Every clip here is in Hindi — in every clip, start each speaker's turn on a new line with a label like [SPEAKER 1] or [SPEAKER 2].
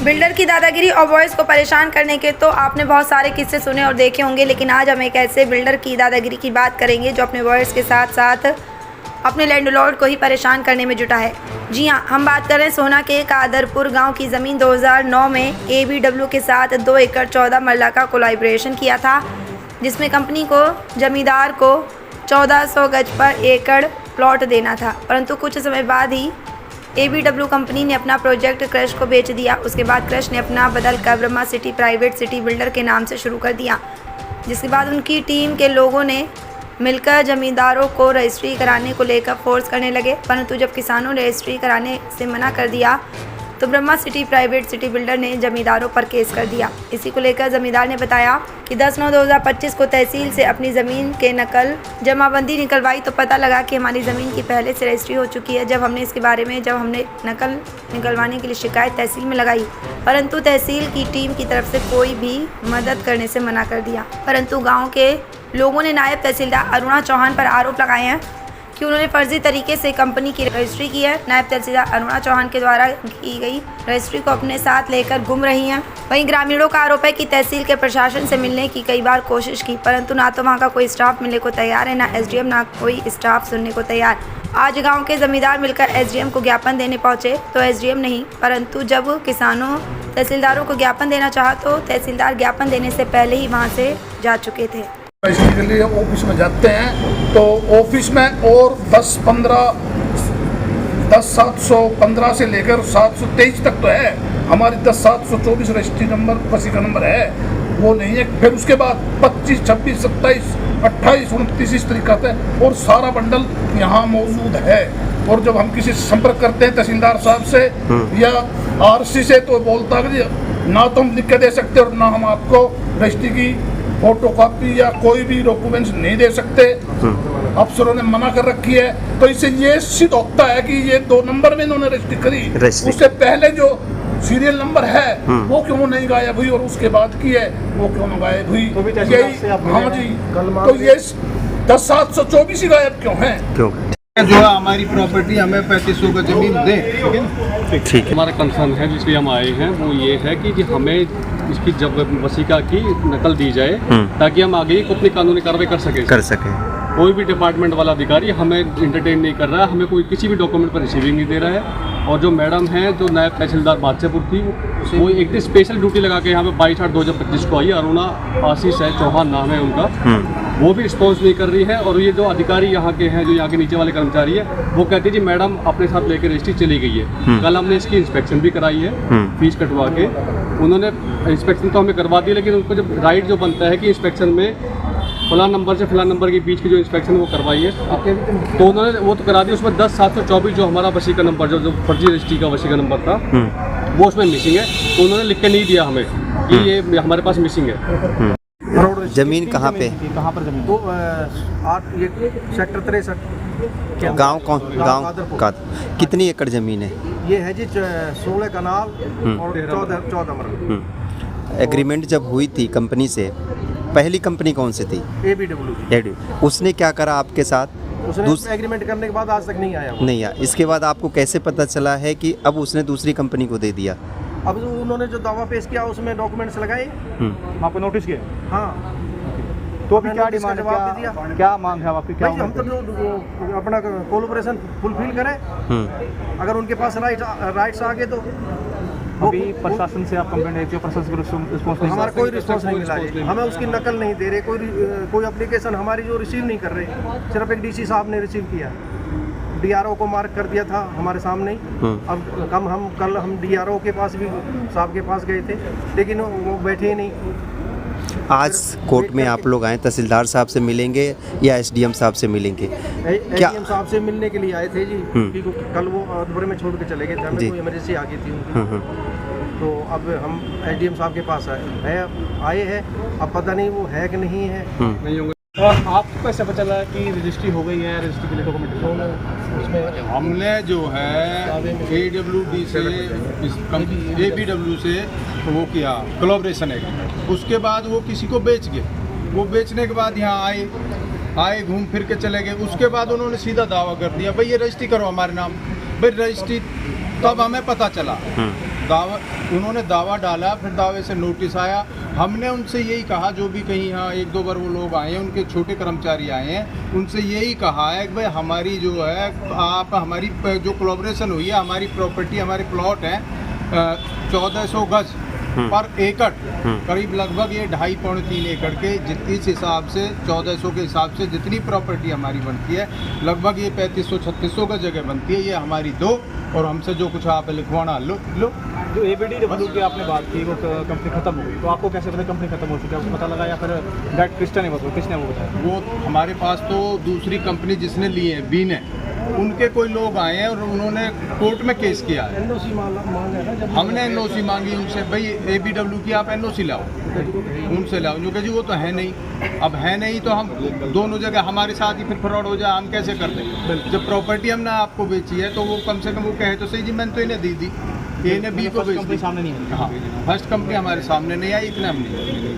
[SPEAKER 1] बिल्डर की दादागिरी और वॉइस को परेशान करने के तो आपने बहुत सारे किस्से सुने और देखे होंगे, लेकिन आज हम एक ऐसे बिल्डर की दादागिरी की बात करेंगे जो अपने वॉइस के साथ साथ अपने लैंडलॉर्ड को ही परेशान करने में जुटा है। जी हाँ, हम बात कर रहे हैं सोना के कादरपुर गांव की ज़मीन 2009 में ABW के साथ 2 एकड़ 14 मरला का कोलैबोरेशन किया था, जिसमें कंपनी को जमींदार को 1400 गज पर एकड़ प्लॉट देना था। परंतु कुछ समय बाद ही ABW कंपनी ने अपना प्रोजेक्ट क्रश को बेच दिया। उसके बाद क्रश ने अपना बदल कर Brahma city private city builder के नाम से शुरू कर दिया, जिसके बाद उनकी टीम के लोगों ने मिलकर ज़मींदारों को रजिस्ट्री कराने को लेकर फोर्स करने लगे। परंतु जब किसानों ने रजिस्ट्री कराने से मना कर दिया तो Brahma city private city builder ने ज़मींदारों पर केस कर दिया। इसी को लेकर ज़मींदार ने बताया कि 10/9/2025 को तहसील से अपनी ज़मीन के नकल जमाबंदी निकलवाई तो पता लगा कि हमारी ज़मीन की पहले से रजिस्ट्री हो चुकी है। जब हमने नकल निकलवाने के लिए शिकायत तहसील में लगाई, परंतु तहसील की टीम की तरफ से कोई भी मदद करने से मना कर दिया। परंतु गाँव के लोगों ने नायब तहसीलदार अरुणा चौहान पर आरोप लगाए हैं कि उन्होंने फर्जी तरीके से कंपनी की रजिस्ट्री की है। नायब तहसीलदार अरुणा चौहान के द्वारा की गई रजिस्ट्री को अपने साथ लेकर घूम रही हैं। वहीं ग्रामीणों का आरोप है कि तहसील के प्रशासन से मिलने की कई बार कोशिश की, परंतु ना तो वहां का कोई स्टाफ मिलने को तैयार है, ना SDM, ना कोई स्टाफ सुनने को तैयार। आज गाँव के जमींदार मिलकर SDM को ज्ञापन देने पहुँचे तो SDM नहीं, परंतु जब किसानों तहसीलदारों को ज्ञापन देना चाहा तो तहसीलदार ज्ञापन देने से पहले ही वहाँ से जा चुके थे।
[SPEAKER 2] इसके लिए ऑफिस में जाते हैं तो ऑफिस में और 10/715 से लेकर 723 तक तो है। हमारी 10/724 रजिस्ट्री नंबर फसी का नंबर है, वो नहीं है। फिर उसके बाद 25, 26, 27, 28, 29 इस तरीका से और सारा बंडल यहाँ मौजूद है। और जब हम किसी से संपर्क करते हैं तहसीलदार साहब से या RC से तो बोलता है ना तो हम लिख के दे सकते और ना हम आपको रजिस्ट्री की फोटोकॉपी या कोई भी डॉक्यूमेंट्स नहीं दे सकते। अफसरों ने मना कर रखी है। तो इससे ये सिद्ध होता है कि ये 2 नंबर में इन्होंने रजिस्ट्री करी, उससे पहले जो सीरियल नंबर है वो क्यों नहीं गायब हुई और उसके बाद की है वो क्यों नहीं गायब हुई। हाँ जी, तो ये 10/724 ही गायब क्यों है?
[SPEAKER 3] क्यों
[SPEAKER 4] जो है हमारी प्रॉपर्टी हमें 3500 का जमीन दे।
[SPEAKER 3] ठीक है।
[SPEAKER 5] हमारा कंसर्न है जिसलिए हम आए हैं वो ये है कि हमें इसकी जब वसीका की नकल दी जाए ताकि हम आगे अपनी कानूनी कार्रवाई कर सकें। कोई भी डिपार्टमेंट वाला अधिकारी हमें इंटरटेन नहीं कर रहा है, हमें कोई किसी भी डॉक्यूमेंट पर रिसीविंग नहीं दे रहा है। और जो मैडम है जो नायब तहसीलदार बादशाहपुर थी, वो एक दिन स्पेशल ड्यूटी लगा के यहाँ पे 22/8/2025 को आई। अरुणा आशीष है चौहान नाम है उनका, वो भी रिस्पॉन्स नहीं कर रही है। और ये जो अधिकारी यहाँ के हैं, जो यहाँ के नीचे वाले कर्मचारी है, वो कहते हैं जी मैडम अपने साथ लेकर रजिस्ट्री चली गई है। कल हमने इसकी इंस्पेक्शन भी कराई है फीस कटवा के। उन्होंने इंस्पेक्शन तो हमें करवा दी, लेकिन उनको जब राइट जो बनता है कि इंस्पेक्शन में फलां नंबर से फलां नंबर के बीच की जो इंस्पेक्शन वो करवाई है, तो उन्होंने वो तो करा दी। उसमें 10/724 जो हमारा वसीका नंबर जो फर्जी रजिस्ट्री का वसीका नंबर था वो उसमें मिसिंग है, तो उन्होंने लिख के नहीं दिया हमें कि ये हमारे पास मिसिंग है।
[SPEAKER 3] जमीन कहाँ पे?
[SPEAKER 4] कहाँ पर जमीन? तो 8 सेक्टर 63।
[SPEAKER 3] गांव कौन? गांव का कितनी एकड़ जमीन है?
[SPEAKER 4] ये है जी 16 कनाल और 14 मरल।
[SPEAKER 3] एग्रीमेंट जब हुई थी कंपनी से, पहली कंपनी कौन सी थी? ABW। उसने क्या करा आपके साथ?
[SPEAKER 4] उसने एग्रीमेंट करने के बाद आज तक नहीं आया।
[SPEAKER 3] नहीं आया। इसके बाद आपको कैसे पता चला है कि अब उसने दूसरी कंपनी को दे दिया?
[SPEAKER 4] अब उन्होंने जो दावा पेश किया उसमें डॉक्यूमेंट्स लगाए, आपको नोटिस किए। हाँ, तो अभी क्या डिमांड है, क्या मांग है आपकी? क्या हम तो जो अपना कोलैबोरेशन फुलफिल करें, अगर उनके पास राइट्स आ गए तो। अभी प्रशासन से आप कंप्लेंट देते हो, प्रशासन को रिस्पॉन्स नहीं, हमारा कोई रिस्पॉन्स नहीं मिला है। हमें उसकी नकल नहीं दे रहे, कोई एप्लीकेशन हमारी जो रिसीव नहीं कर रहे। सिर्फ एक DC साहब ने रिसीव किया, DRO को मार्क कर दिया था हमारे सामने ही। अब कल हम DRO के पास भी साहब के पास गए थे, लेकिन वो बैठे ही नहीं।
[SPEAKER 3] आज कोर्ट में आप लोग आए, तहसीलदार साहब से मिलेंगे या SDM साहब से मिलेंगे? क्या
[SPEAKER 4] SDM साहब से मिलने के लिए आए थे जी, क्योंकि कल वो अधूरे में छोड़ के चले गए थे, हमें कोई इमरजेंसी आ गई थी उनकी। तो अब हम SDM साहब के पास आए हैं। अब पता नहीं वो है कि नहीं है। नहीं होंगे। और आपको कैसे पता चला कि रजिस्ट्री हो गई है? रजिस्ट्री के लिए डॉक्यूमेंट उसमें
[SPEAKER 6] हमने जो है ABW से वो किया कोलैबोरेशन है। उसके बाद वो किसी को बेच गए। वो बेचने के बाद यहाँ आए घूम फिर के चले गए। उसके बाद उन्होंने सीधा दावा कर दिया भाई ये रजिस्ट्री करो हमारे नाम। भाई रजिस्ट्री तब हमें पता चला। दावा उन्होंने दावा डाला, फिर दावे से नोटिस आया। हमने उनसे यही कहा, जो भी कहीं यहाँ 1-2 बार वो लोग आए हैं, उनके छोटे कर्मचारी आए हैं, उनसे यही कहा है कि भाई हमारी जो है, आप हमारी जो कोलैबोरेशन हुई है, हमारी प्रॉपर्टी, हमारे प्लॉट हैं 1400 गज पर एकड़, करीब लगभग ये 2.5-3 एकड़ के इस हिसाब से 1400 के हिसाब से जितनी प्रॉपर्टी हमारी बनती है, लगभग ये 3500-3600 का जगह बनती है, ये हमारी दो, और हमसे जो कुछ आप लिखवाना लो।
[SPEAKER 4] जो ABDW की आपने बात की वो कंपनी खत्म हो गई, तो आपको कैसे पता कंपनी खत्म हो चुकी है? आपको पता लगा या फिर डायरेक्ट किसने बताया?
[SPEAKER 6] वो हमारे पास तो दूसरी कंपनी जिसने ली है, बी ने, उनके कोई लोग आए हैं और उन्होंने कोर्ट में केस किया है। हमने NOC मांगी उनसे, भाई ABW की आप NOC लाओ, उनसे लाओ, जो कि जी वो तो है नहीं। अब है नहीं तो हम दोनों जगह हमारे साथ ही फिर फ्रॉड हो जाए, हम कैसे कर दें? जब प्रॉपर्टी हमने आपको बेची है तो वो कम से कम वो कहे तो सही जी मैंने तो इन्हें दी थी, इन्हें बी को बेच दी।
[SPEAKER 4] सामने नहीं है।
[SPEAKER 6] हाँ, फर्स्ट कंपनी हमारे सामने नहीं आई, इतना हमने।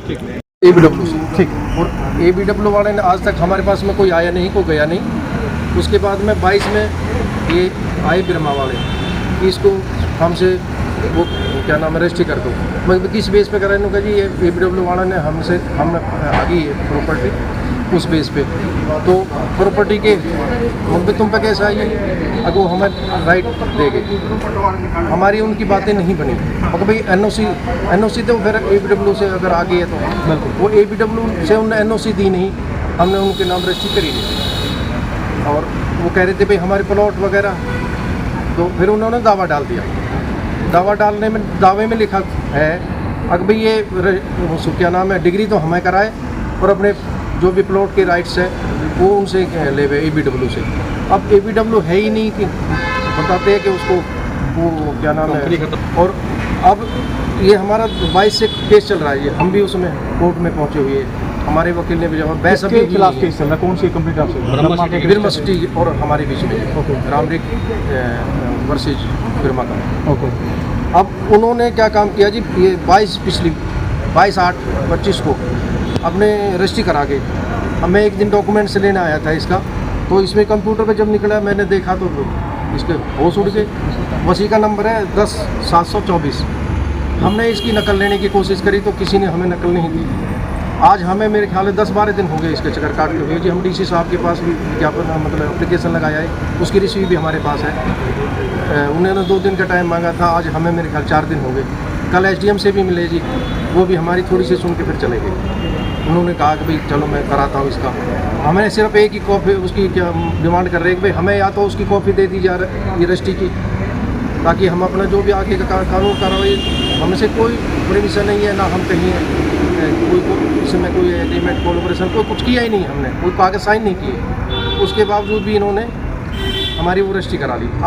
[SPEAKER 6] ठीक है,
[SPEAKER 7] ABW से, ठीक। और ABW वाले ने आज तक हमारे पास में कोई आया नहीं, कोई गया नहीं। उसके बाद में 22 में ये आए बिरमा वाले, इसको हमसे वो क्या नाम है रजिस्ट्री कर दो। मैं किस बेस पे करा इन्होंने? जी ये ABW वाला ने हमने आ गई है प्रॉपर्टी उस बेस पे, तो प्रॉपर्टी के मतलब तुम पे कैसे आई है? अगर वो हमें राइट देंगे, हमारी उनकी बातें नहीं बनी। अगर भाई NOC तो फिर ABW से अगर आ गई है तो बिल्कुल, वो ABW से उन्होंने NOC दी नहीं, हमने उनके नाम रजिस्ट्री करी नहीं, और वो कह रहे थे भाई हमारे प्लॉट वगैरह, तो फिर उन्होंने दावा डाल दिया। दावा डालने में दावे में लिखा है अगर भाई ये क्या नाम है डिग्री तो हमें कराए, और अपने जो भी प्लॉट के राइट्स है वो उनसे ले हुए ABW से। अब ABW है ही नहीं कि बताते हैं कि उसको वो क्या नाम है। और अब ये हमारा 22 से केस चल रहा है, ये हम भी उसमें कोर्ट में पहुंचे हुए हैं। हमारे वकील ने भी जवाब बहस अभी
[SPEAKER 4] खिलाफ केस चल रहा है? कौन सी कंपनी का?
[SPEAKER 7] बिरमा सिटी और हमारे बीच में रामरिक वर्सेज बिरमा का।
[SPEAKER 4] ओके।
[SPEAKER 7] अब उन्होंने क्या काम किया जी, ये 22/8/25 को अपने रजिस्ट्री करा के, अब मैं एक दिन डॉक्यूमेंट्स लेने आया था इसका, तो इसमें कंप्यूटर पे जब निकला मैंने देखा तो इसके होश उड़ गए। वसी का नंबर है 10/724। हमने इसकी नकल लेने की कोशिश करी तो किसी ने हमें नकल नहीं दी। आज हमें मेरे ख्याल में 10-12 दिन हो गए इसके चक्कर काटते हुए जी। हम DC साहब के पास भी विज्ञापन मतलब एप्लीकेशन लगाया है, उसकी रिसीव भी हमारे पास है। उन्होंने 2 दिन का टाइम मांगा था, आज हमें मेरे ख्याल 4 दिन हो गए। कल SDM से भी मिले जी, वो भी हमारी थोड़ी सी सुन के फिर चले गए। उन्होंने कहा कि भाई चलो मैं कराता हूँ इसका। हमें सिर्फ एक ही कॉपी उसकी क्या डिमांड कर रहे हैं कि भाई हमें या तो उसकी कॉपी दे दी जा रही है रजिस्ट्री की, ताकि हम अपना जो भी आगे का कानून कार्रवाई, हमसे कोई परमिशन नहीं है, ना हम कहीं कोई इसमें कोई एग्रीमेंट कोलैबोरेशन कोई कुछ किया ही नहीं, हमने कोई कागज साइन नहीं किए। उसके बावजूद भी इन्होंने हमारी वो रजिस्ट्री करा ली। अब